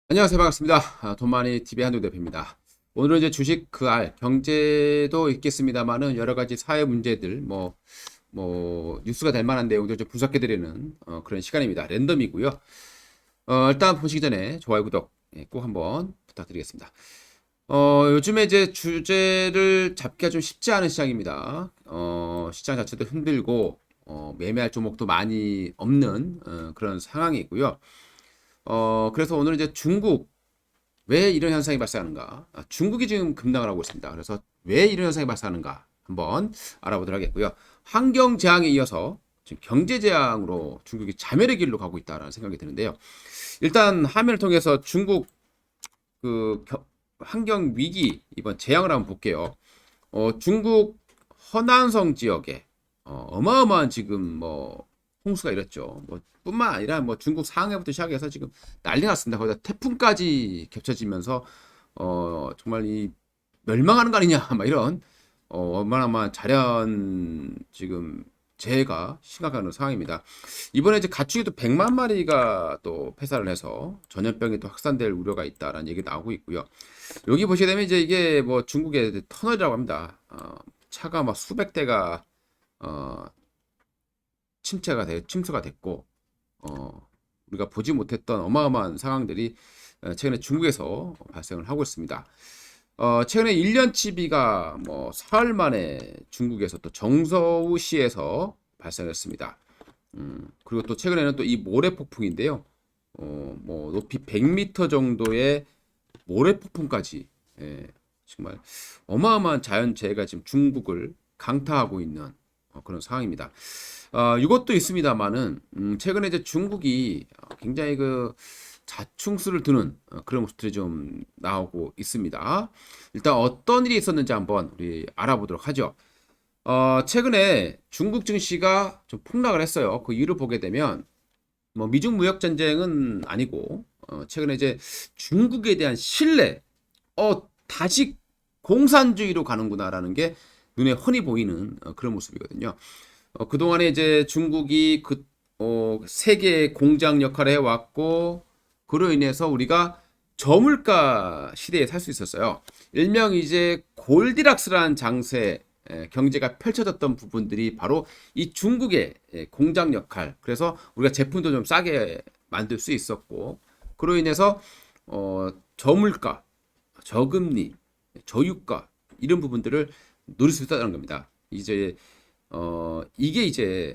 안녕하세요. 반갑습니다. 돈마니 TV 한두 대표입니다. 오늘은 이제 주식 경제도 있겠습니다만은 여러 가지 사회 문제들, 뉴스가 될 만한 내용들 좀 분석해드리는 그런 시간입니다. 랜덤이고요. 일단 보시기 전에 좋아요, 구독 꼭 한번 부탁드리겠습니다. 요즘에 이제 주제를 잡기가 좀 쉽지 않은 시장입니다. 시장 자체도 힘들고, 매매할 종목도 많이 없는 그런 상황이 있고요. 그래서 오늘 이제 중국 왜 이런 현상이 발생하는가? 중국이 지금 급락을 하고 있습니다. 그래서 왜 이런 현상이 발생하는가? 한번 알아보도록 하겠고요. 환경 재앙에 이어서 지금 경제 재앙으로 중국이 자멸의 길로 가고 있다라는 생각이 드는데요. 일단 화면을 통해서 중국 그 환경 위기 이번 재앙을 한번 볼게요. 중국 허난성 지역에 어마어마한 지금 홍수가 일었죠. 뿐만 아니라 중국 상해부터 시작해서 지금 난리 났습니다. 거기다 태풍까지 겹쳐지면서 정말 이 멸망하는 거 아니냐 막 이런 어마어마한 자연 지금 재해가 심각한 상황입니다. 이번에 이제 가축이 또 100만 마리가 또 폐사를 해서 전염병이 또 확산될 우려가 있다라는 얘기 나오고 있고요. 여기 보시게 되면 이제 이게 중국의 터널이라고 합니다. 차가 막 수백 대가 어, 침수가 됐고 우리가 보지 못했던 어마어마한 상황들이 최근에 중국에서 발생을 하고 있습니다. 최근에 1년치 비가 사흘 만에 중국에서 또 정서우시에서 발생했습니다. 그리고 또 최근에는 또 이 모래 폭풍인데요. 높이 100m 정도의 모래 폭풍까지 정말 어마어마한 자연재해가 지금 중국을 강타하고 있는 그런 상황입니다. 이것도 있습니다만은 최근에 이제 중국이 굉장히 그 자충수를 두는 그런 모습들이 좀 나오고 있습니다. 일단 어떤 일이 있었는지 한번 우리 알아보도록 하죠. 최근에 중국 증시가 좀 폭락을 했어요. 그 이유를 보게 되면 미중 무역 전쟁은 아니고 최근에 이제 중국에 대한 신뢰, 다시 공산주의로 가는구나라는 게 눈에 훤히 보이는 그런 모습이거든요. 그동안에 이제 중국이 세계 공장 역할을 해왔고, 그로 인해서 우리가 저물가 시대에 살 수 있었어요. 일명 이제 골디락스라는 장세, 경제가 펼쳐졌던 부분들이 바로 이 중국의 공장 역할. 그래서 우리가 제품도 좀 싸게 만들 수 있었고, 그로 인해서 저물가, 저금리, 저유가 이런 부분들을 누릴 수 있다는 겁니다. 이게 이제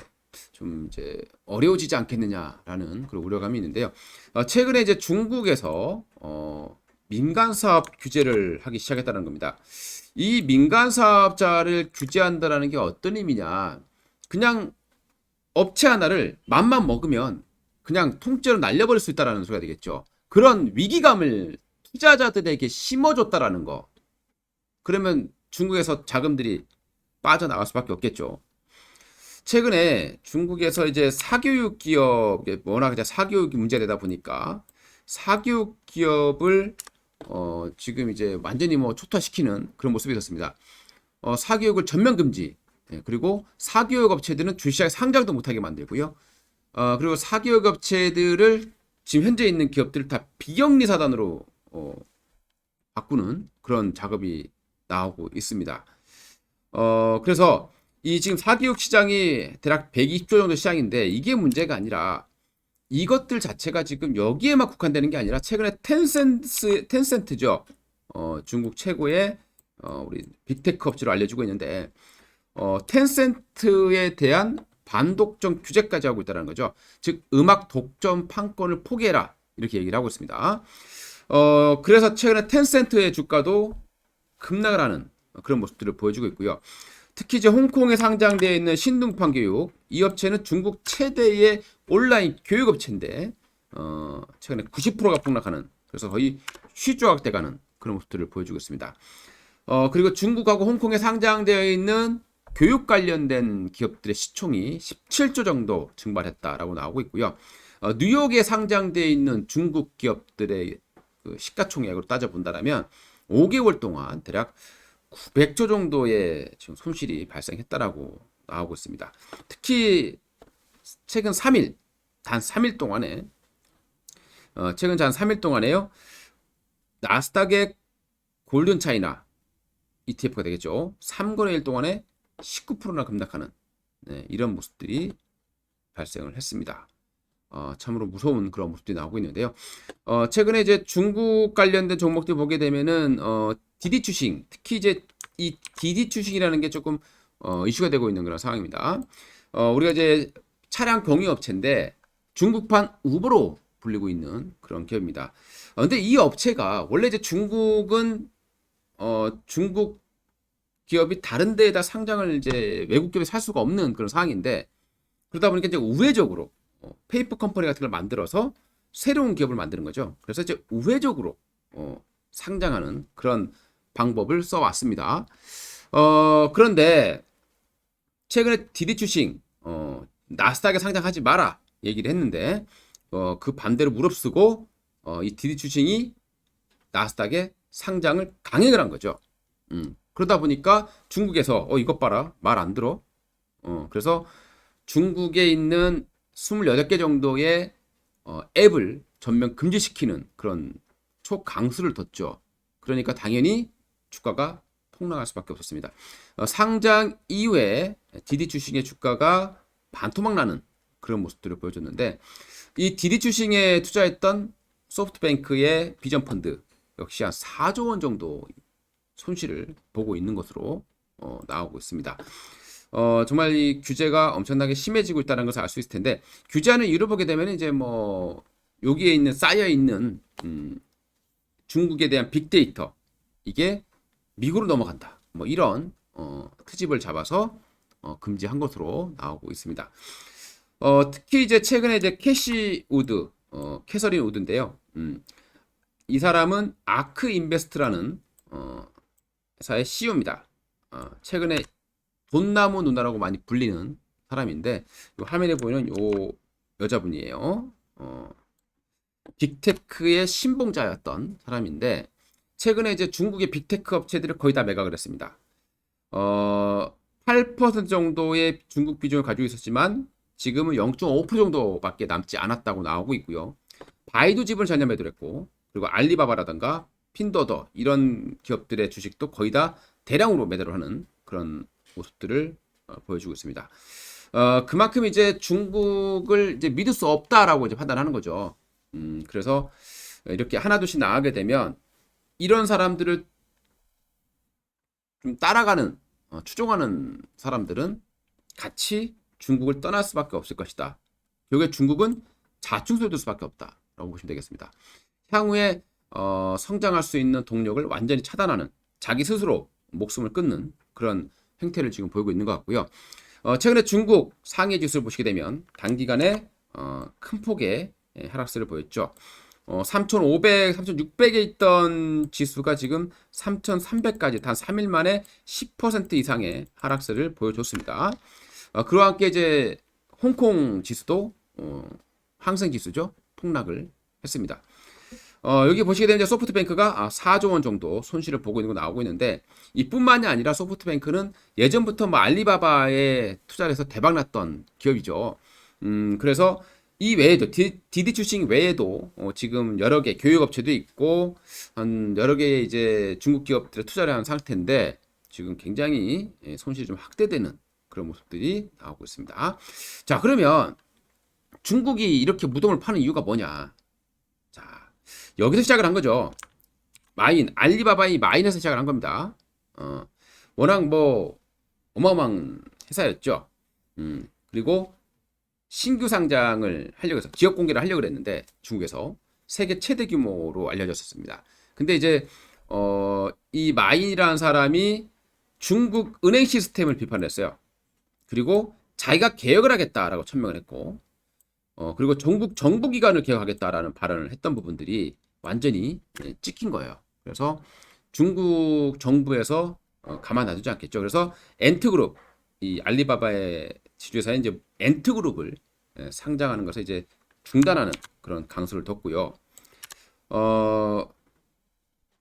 좀 이제 어려워지지 않겠느냐라는 그런 우려감이 있는데요. 최근에 이제 중국에서 민간 사업 규제를 하기 시작했다는 겁니다. 이 민간 사업자를 규제한다라는 게 어떤 의미냐? 그냥 업체 하나를 맘만 먹으면 그냥 통째로 날려버릴 수 있다라는 소리가 되겠죠. 그런 위기감을 투자자들에게 심어줬다라는 거. 그러면 중국에서 자금들이 빠져나갈 수밖에 없겠죠. 최근에 중국에서 이제 사교육 기업, 워낙 이제 사교육이 문제되다 보니까 사교육 기업을 지금 이제 완전히 초토화시키는 그런 모습이 있었습니다. 사교육을 전면 금지, 그리고 사교육 업체들은 주식시장에 상장도 못하게 만들고요. 그리고 사교육 업체들을 지금 현재 있는 기업들을 다 비영리 사단으로 바꾸는 그런 작업이 나오고 있습니다. 그래서 이 지금 사기육 시장이 대략 120조 정도 시장인데 이게 문제가 아니라 이것들 자체가 지금 여기에만 국한되는 게 아니라 최근에 텐센트죠. 중국 최고의 우리 빅테크 업체로 알려지고 있는데 텐센트에 대한 반독점 규제까지 하고 있다는 거죠. 즉 음악 독점 판권을 포기해라 이렇게 얘기를 하고 있습니다. 그래서 최근에 텐센트의 주가도 급락을 하는 그런 모습들을 보여주고 있고요. 특히 이제 홍콩에 상장되어 있는 신동판 교육, 이 업체는 중국 최대의 온라인 교육 업체인데 최근에 90%가 폭락하는, 그래서 거의 휘조각돼가는 그런 모습들을 보여주고 있습니다. 그리고 중국하고 홍콩에 상장되어 있는 교육 관련된 기업들의 시총이 17조 정도 증발했다라고 나오고 있고요. 뉴욕에 상장되어 있는 중국 기업들의 그 시가총액으로 따져본다면 5개월 동안 대략 900조 정도의 지금 손실이 발생했다라고 나오고 있습니다. 특히 최근 3일, 단 3일 동안에 최근 한 3일 동안에요. 나스닥의 골든 차이나 ETF가 되겠죠. 3거래일 동안에 19%나 급락하는 이런 모습들이 발생을 했습니다. 참으로 무서운 그런 모습들이 나오고 있는데요. 최근에 이제 중국 관련된 종목들 보게 되면은 디디 추싱, 특히 이제 이 디디 추싱이라는 게 조금 이슈가 되고 있는 그런 상황입니다. 우리가 이제 차량 공유 업체인데 중국판 우버로 불리고 있는 그런 기업입니다. 근데 이 업체가 원래 이제 중국은 중국 기업이 다른 데에다 상장을 이제 외국 기업에 살 수가 없는 그런 상황인데, 그러다 보니까 이제 우회적으로 페이퍼 컴퍼니 같은 걸 만들어서 새로운 기업을 만드는 거죠. 그래서 이제 우회적으로 상장하는 그런 방법을 써왔습니다. 그런데 최근에 디디 추싱 나스닥에 상장하지 마라 얘기를 했는데 그 반대로 무릅쓰고 이 디디 추싱이 나스닥에 상장을 강행을 한 거죠. 그러다 보니까 중국에서 이것 봐라 말 안 들어. 그래서 중국에 있는 28개 정도의 앱을 전면 금지시키는 그런 초강수를 뒀죠. 그러니까 당연히 주가가 폭락할 수밖에 없었습니다. 상장 이후에 디디 추싱의 주가가 반토막 나는 그런 모습들을 보여줬는데, 이 디디 추싱에 투자했던 소프트뱅크의 비전 펀드 역시 한 4조 원 정도 손실을 보고 있는 것으로 나오고 있습니다. 정말 이 규제가 엄청나게 심해지고 있다는 것을 알 수 있을 텐데, 규제하는 이유를 보게 되면 이제 뭐 여기에 있는 쌓여 있는 중국에 대한 빅데이터, 이게 미국으로 넘어간다, 뭐 이런 트집을 잡아서 금지한 것으로 나오고 있습니다. 특히 이제 최근에 이제 캐시 우드, 캐서린 우드인데요. 이 사람은 아크 인베스트라는 회사의 CEO입니다. 최근에 돈나무 누나라고 많이 불리는 사람인데, 이 화면에 보이는 요 여자분이에요. 빅테크의 신봉자였던 사람인데, 최근에 이제 중국의 빅테크 업체들을 거의 다 매각을 했습니다. 8% 정도의 중국 비중을 가지고 있었지만 지금은 0.5% 정도밖에 남지 않았다고 나오고 있고요. 바이두 지분을 전혀 매도를 했고, 그리고 알리바바라든가 핀더더 이런 기업들의 주식도 거의 다 대량으로 매도를 하는 그런 모습들을 보여주고 있습니다. 그만큼 이제 중국을 이제 믿을 수 없다라고 이제 판단하는 거죠. 그래서 이렇게 하나둘씩 나가게 되면 이런 사람들을 좀 따라가는, 추종하는 사람들은 같이 중국을 떠날 수밖에 없을 것이다. 결국에 중국은 자충수를 둘 수밖에 없다라고 보시면 되겠습니다. 향후에 성장할 수 있는 동력을 완전히 차단하는, 자기 스스로 목숨을 끊는 그런 행태를 지금 보이고 있는 것 같고요. 최근에 중국 상해 지수를 보시게 되면 단기간에 큰 폭의 하락세를 보였죠. 3,500, 3,600에 있던 지수가 지금 3,300까지 단 3일 만에 10% 이상의 하락세를 보여줬습니다. 그와 함께 이제 홍콩 지수도 항생 지수죠, 폭락을 했습니다. 여기 보시게 되면 이제 소프트뱅크가 4조 원 정도 손실을 보고 있는 거 나오고 있는데, 이뿐만이 아니라 소프트뱅크는 예전부터 뭐 알리바바에 투자를 해서 대박났던 기업이죠. 그래서 이 외에도 디디 추싱 외에도 지금 여러 개 교육업체도 있고 한 여러 개의 이제 중국 기업들에 투자를 한 상태인데, 지금 굉장히 손실이 좀 확대되는 그런 모습들이 나오고 있습니다. 자, 그러면 중국이 이렇게 무덤을 파는 이유가 뭐냐? 자, 여기서 시작을 한 거죠. 알리바바의 마인에서 시작을 한 겁니다. 워낙 뭐 어마어마한 회사였죠. 그리고 신규 상장을 하려고 해서 기업 공개를 하려고 했는데 중국에서 세계 최대 규모로 알려졌었습니다. 근데 이제 이 마인이라는 사람이 중국 은행 시스템을 비판했어요. 그리고 자기가 개혁을 하겠다라고 천명을 했고, 그리고 정부 기관을 개혁하겠다라는 발언을 했던 부분들이 완전히 찍힌 거예요. 그래서 중국 정부에서 가만 놔두지 않겠죠. 그래서 엔트그룹, 이 알리바바의 지주회사인 이제 엔트그룹을 상장하는 것을 이제 중단하는 그런 강수를 뒀고요.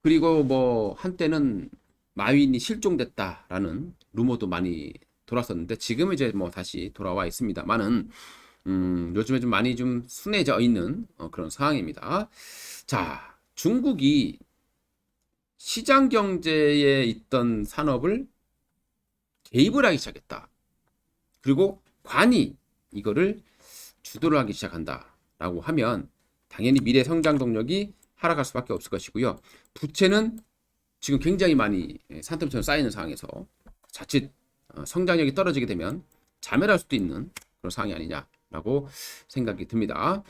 그리고 뭐 한때는 마윈이 실종됐다라는 루머도 많이 돌았었는데 지금 이제 뭐 다시 돌아와 있습니다만은, 요즘에 좀 많이 좀 순해져 있는 그런 상황입니다. 자, 중국이 시장 경제에 있던 산업을 개입을 하기 시작했다. 그리고 관이 이거를 주도를 하기 시작한다라고 하면 당연히 미래 성장 동력이 하락할 수밖에 없을 것이고요. 부채는 지금 굉장히 많이 산더미처럼 쌓이는 상황에서 자칫 성장력이 떨어지게 되면 자멸할 수도 있는 그런 상황이 아니냐라고 생각이 듭니다.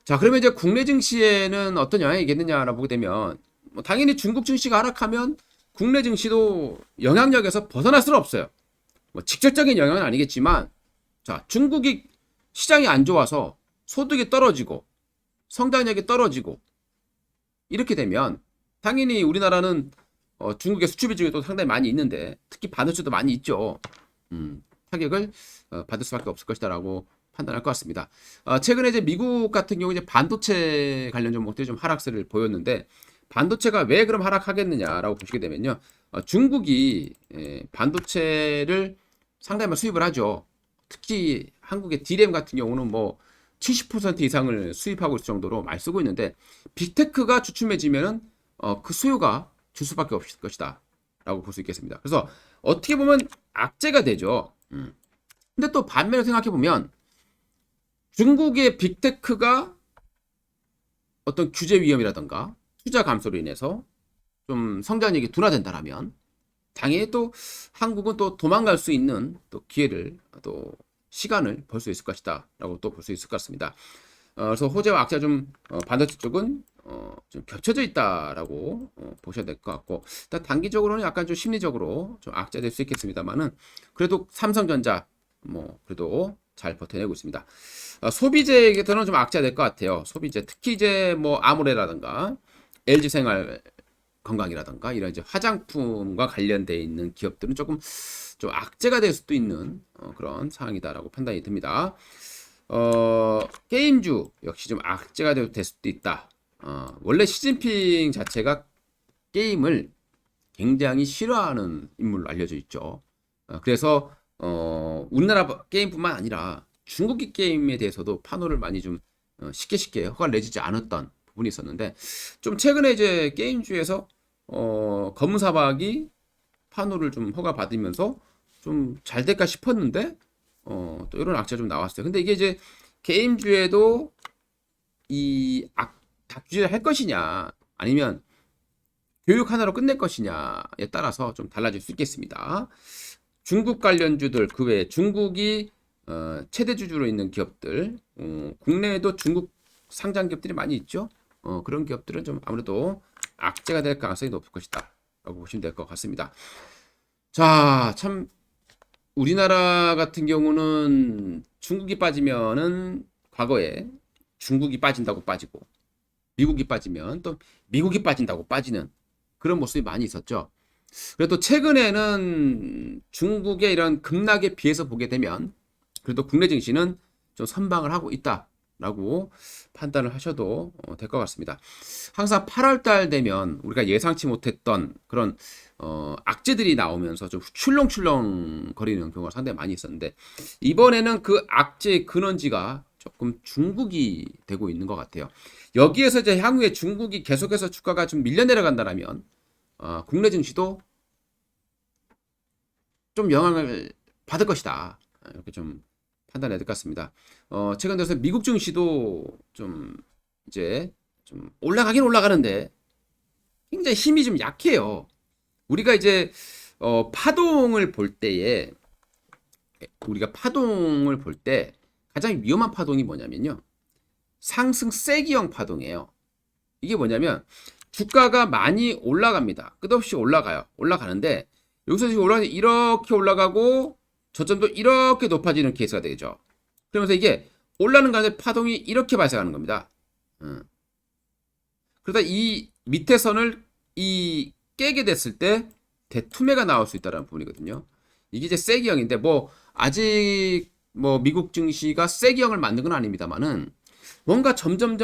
자, 그러면 이제 국내 증시에는 어떤 영향이 있겠느냐라고 보게 되면 뭐 당연히 중국 증시가 하락하면 국내 증시도 영향력에서 벗어날 수는 없어요. 뭐 직접적인 영향은 아니겠지만, 자, 중국이 시장이 안 좋아서 소득이 떨어지고 성장력이 떨어지고 이렇게 되면 당연히 우리나라는 중국의 수출 비중이 또 상당히 많이 있는데 특히 반도체도 많이 있죠. 타격을 받을 수밖에 없을 것이다라고 판단할 것 같습니다. 최근에 이제 미국 같은 경우 이제 반도체 관련 종목들이 좀 하락세를 보였는데 반도체가 왜 그럼 하락하겠느냐라고 보시게 되면요. 중국이 반도체를 상당히 많이 수입을 하죠. 특히 한국의 D램 같은 경우는 뭐 70% 이상을 수입하고 있을 정도로 많이 쓰고 있는데 빅테크가 주춤해지면은 그 수요가 줄 수밖에 없을 것이다 라고 볼 수 있겠습니다. 그래서 어떻게 보면 악재가 되죠. 근데 또 반면에 생각해 보면 중국의 빅테크가 어떤 규제 위험이라던가 투자 감소로 인해서 좀 성장력이 둔화된다라면 당연히 또 한국은 또 도망갈 수 있는 또 기회를 또 시간을 벌 수 있을 것이다라고 또 볼 수 있을 것 같습니다. 그래서 호재와 악재가 좀 반도체 쪽은 좀 겹쳐져 있다라고 보셔야 될 것 같고 일단 단기적으로는 약간 좀 심리적으로 좀 악재될 수 있겠습니다만은 그래도 삼성전자 뭐 그래도 잘 버텨내고 있습니다. 소비재에게서는 좀 악재가 될 것 같아요. 소비재 특히 이제 뭐 아모레라든가 LG생활 건강이라든가 이런 이제 화장품과 관련돼 있는 기업들은 조금 좀 악재가 될 수도 있는 그런 상황이다라고 판단이 듭니다. 게임주 역시 좀 악재가 될 수도 있다. 원래 시진핑 자체가 게임을 굉장히 싫어하는 인물로 알려져 있죠. 그래서 우리나라 게임뿐만 아니라 중국의 게임에 대해서도 판호를 많이 좀 쉽게 허가를 내주지 않았던 부분이 있었는데 좀 최근에 이제 게임주에서 검은사박이 판호를 좀 허가 받으면서 좀 잘 될까 싶었는데 또 이런 악재가 좀 나왔어요. 근데 이게 이제 게임주에도 이 닥주를 할 것이냐 아니면 교육 하나로 끝낼 것이냐에 따라서 좀 달라질 수 있겠습니다. 중국 관련주들 그 외에 중국이 최대 주주로 있는 기업들 국내에도 중국 상장 기업들이 많이 있죠. 그런 기업들은 좀 아무래도 악재가 될 가능성이 높을 것이다 라고 보시면 될 것 같습니다. 자, 참 우리나라 같은 경우는 중국이 빠지면은 과거에 중국이 빠진다고 빠지고 미국이 빠지면 또 미국이 빠진다고 빠지는 그런 모습이 많이 있었죠. 그래도 최근에는 중국의 이런 급락에 비해서 보게 되면 그래도 국내 증시는 좀 선방을 하고 있다라고 판단을 하셔도 될 것 같습니다. 항상 8월 달 되면 우리가 예상치 못했던 그런 악재들이 나오면서 좀 출렁출렁 거리는 경우가 상당히 많이 있었는데 이번에는 그 악재의 근원지가 조금 중국이 되고 있는 것 같아요. 여기에서 이제 향후에 중국이 계속해서 주가가 좀 밀려 내려간다면 국내 증시도 좀 영향을 받을 것이다. 이렇게 좀 판단해야 될 것 같습니다. 최근 들어서 미국 증시도 좀 이제 좀 올라가긴 올라가는데 굉장히 힘이 좀 약해요. 우리가 이제 파동을 볼 때에 우리가 파동을 볼 때 가장 위험한 파동이 뭐냐면요. 상승 세기형 파동이에요. 이게 뭐냐면 주가가 많이 올라갑니다. 끝없이 올라가요. 올라가는데 여기서 지금 올라가는데 이렇게 올라가고 저점도 이렇게 높아지는 케이스가 되죠. 그러면서 이게 올라가는 가운데 파동이 이렇게 발생하는 겁니다. 그러다 이 밑에 선을 깨게 됐을 때 대투매가 나올 수 있다는 부분이거든요. 이게 이제 세기형인데 뭐 아직 뭐 미국 증시가 세기형을 만든 건 아닙니다만은 뭔가 점점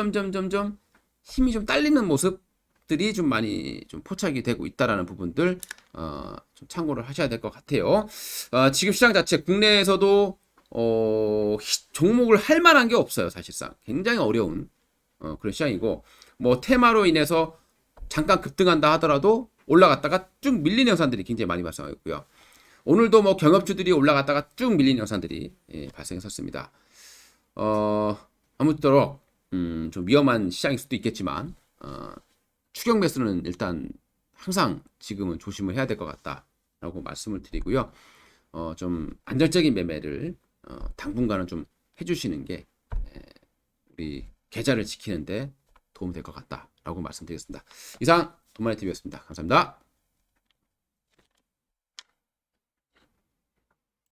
힘이 좀 딸리는 모습들이 좀 많이 좀 포착이 되고 있다라는 부분들 좀 참고를 하셔야 될 것 같아요. 지금 시장 자체 국내에서도 종목을 할 만한 게 없어요. 사실상 굉장히 어려운 그런 시장이고, 뭐 테마로 인해서 잠깐 급등한다 하더라도 올라갔다가 쭉 밀리는 현상들이 굉장히 많이 발생하고요. 오늘도 뭐 경업주들이 올라갔다가 쭉 밀리는 현상들이 발생했었습니다. 아무쪼록 좀 위험한 시장일 수도 있겠지만 추격 매수는 일단 항상 지금은 조심을 해야 될 것 같다라고 말씀을 드리고요. 좀 안정적인 매매를 당분간은 좀 해주시는 게 우리 계좌를 지키는데 도움이 될 것 같다라고 말씀드리겠습니다. 이상 돈마네TV였습니다. 감사합니다.